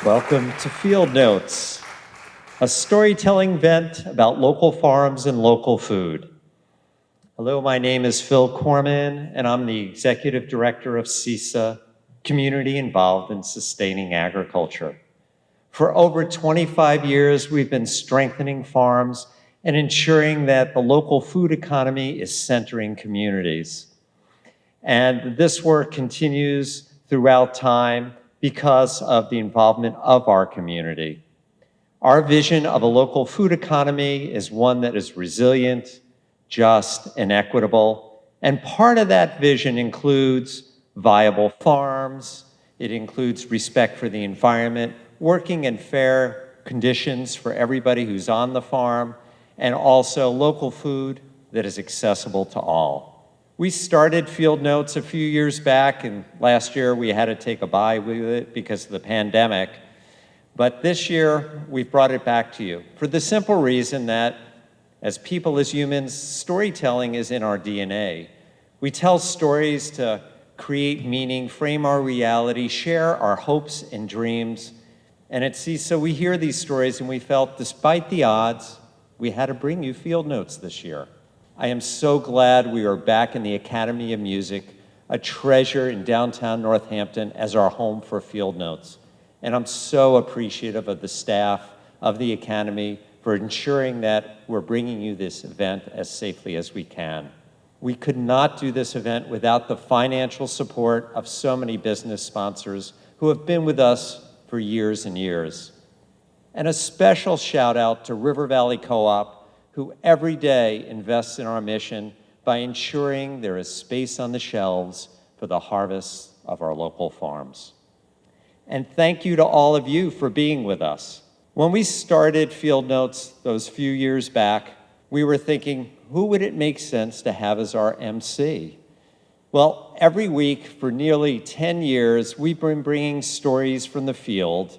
Welcome to Field Notes, a storytelling event about local farms and local food. Hello, my name is Phil Korman, and I'm the Executive Director of CISA, Community Involved in Sustaining Agriculture. For over 25 years, we've been strengthening farms and ensuring that the local food economy is centering communities. And this work continues throughout time because of the involvement of our community. Our vision of a local food economy is one that is resilient, just, and equitable. And part of that vision includes viable farms, it includes respect for the environment, working in fair conditions for everybody who's on the farm, and also local food that is accessible to all. We started Field Notes a few years back, and last year we had to take a bye with it because of the pandemic. But this year, we've brought it back to you for the simple reason that as people, as humans, storytelling is in our DNA. We tell stories to create meaning, frame our reality, share our hopes and dreams. And at CISA, we hear these stories and we felt, despite the odds, we had to bring you Field Notes this year. I am so glad we are back in the Academy of Music, a treasure in downtown Northampton, as our home for Field Notes. And I'm so appreciative of the staff of the Academy for ensuring that we're bringing you this event as safely as we can. We could not do this event without the financial support of so many business sponsors who have been with us for years and years. And a special shout out to River Valley Co-op, who every day invests in our mission by ensuring there is space on the shelves for the harvest of our local farms. And thank you to all of you for being with us. When we started Field Notes those few years back, we were thinking, who would it make sense to have as our MC? Well, every week for nearly 10 years, we've been bringing stories from the field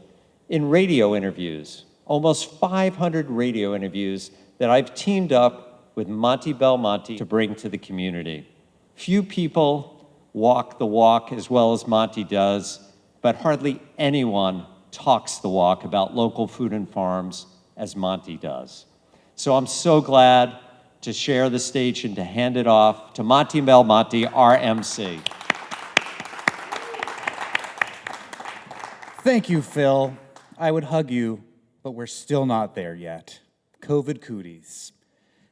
in radio interviews, almost 500 radio interviews that I've teamed up with Monte Belmonte to bring to the community. Few people walk the walk as well as Monte does, but hardly anyone talks the walk about local food and farms as Monte does. So I'm so glad to share the stage and to hand it off to Monte Belmonte, our MC. Thank you, Phil. I would hug you, but we're still not there yet. COVID cooties.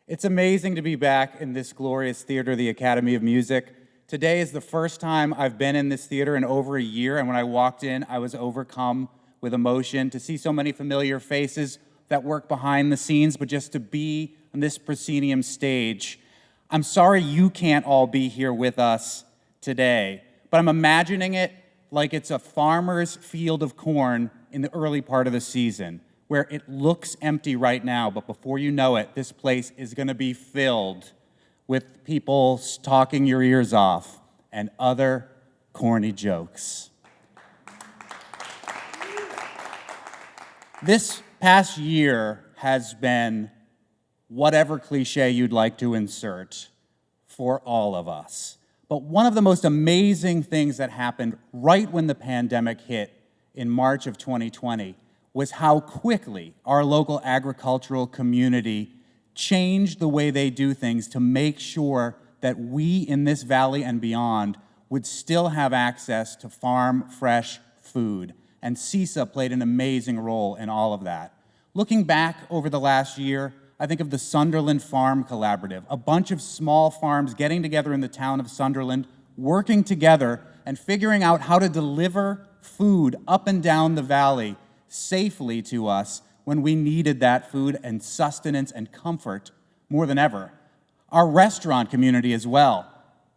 It's amazing to be back in this glorious theater, the Academy of Music. Today is the first time I've been in this theater in over a year, and when I walked in, I was overcome with emotion to see so many familiar faces that work behind the scenes, but just to be on this proscenium stage. I'm sorry you can't all be here with us today, but I'm imagining it like it's a farmer's field of corn in the early part of the season, where it looks empty right now, but before you know it, this place is gonna be filled with people talking your ears off and other corny jokes. This past year has been whatever cliche you'd like to insert for all of us. But one of the most amazing things that happened right when the pandemic hit in March of 2020 was how quickly our local agricultural community changed the way they do things to make sure that we in this valley and beyond would still have access to farm fresh food. And CISA played an amazing role in all of that. Looking back over the last year, I think of the Sunderland Farm Collaborative, a bunch of small farms getting together in the town of Sunderland, working together and figuring out how to deliver food up and down the valley safely to us when we needed that food and sustenance and comfort more than ever. Our restaurant community as well.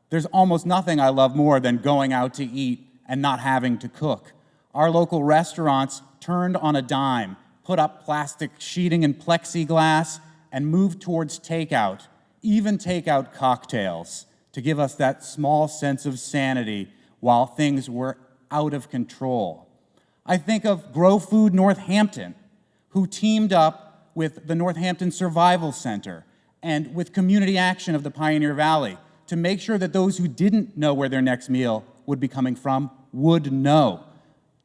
There's almost nothing I love more than going out to eat and not having to cook. Our local restaurants turned on a dime, put up plastic sheeting and plexiglass, and moved towards takeout, even takeout cocktails, to give us that small sense of sanity while things were out of control. I think of Grow Food Northampton, who teamed up with the Northampton Survival Center and with Community Action of the Pioneer Valley to make sure that those who didn't know where their next meal would be coming from would know.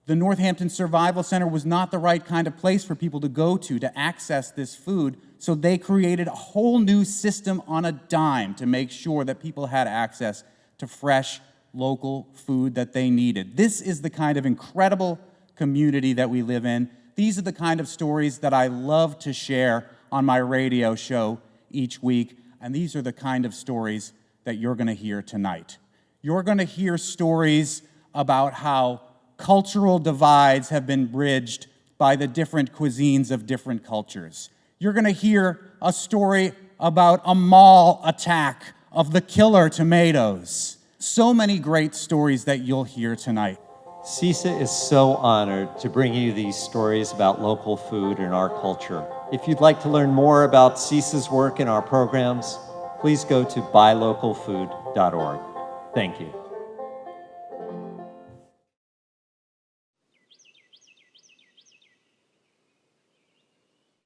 The Northampton Survival Center was not the right kind of place for people to go to access this food, so they created a whole new system on a dime to make sure that people had access to fresh, local food that they needed. This is the kind of incredible community that we live in. These are the kind of stories that I love to share on my radio show each week, and these are the kind of stories that you're going to hear tonight. You're going to hear stories about how cultural divides have been bridged by the different cuisines of different cultures. You're going to hear a story about a mall attack of the killer tomatoes. So many great stories that you'll hear tonight. CISA is so honored to bring you these stories about local food and our culture. If you'd like to learn more about CISA's work and our programs, please go to buylocalfood.org. Thank you.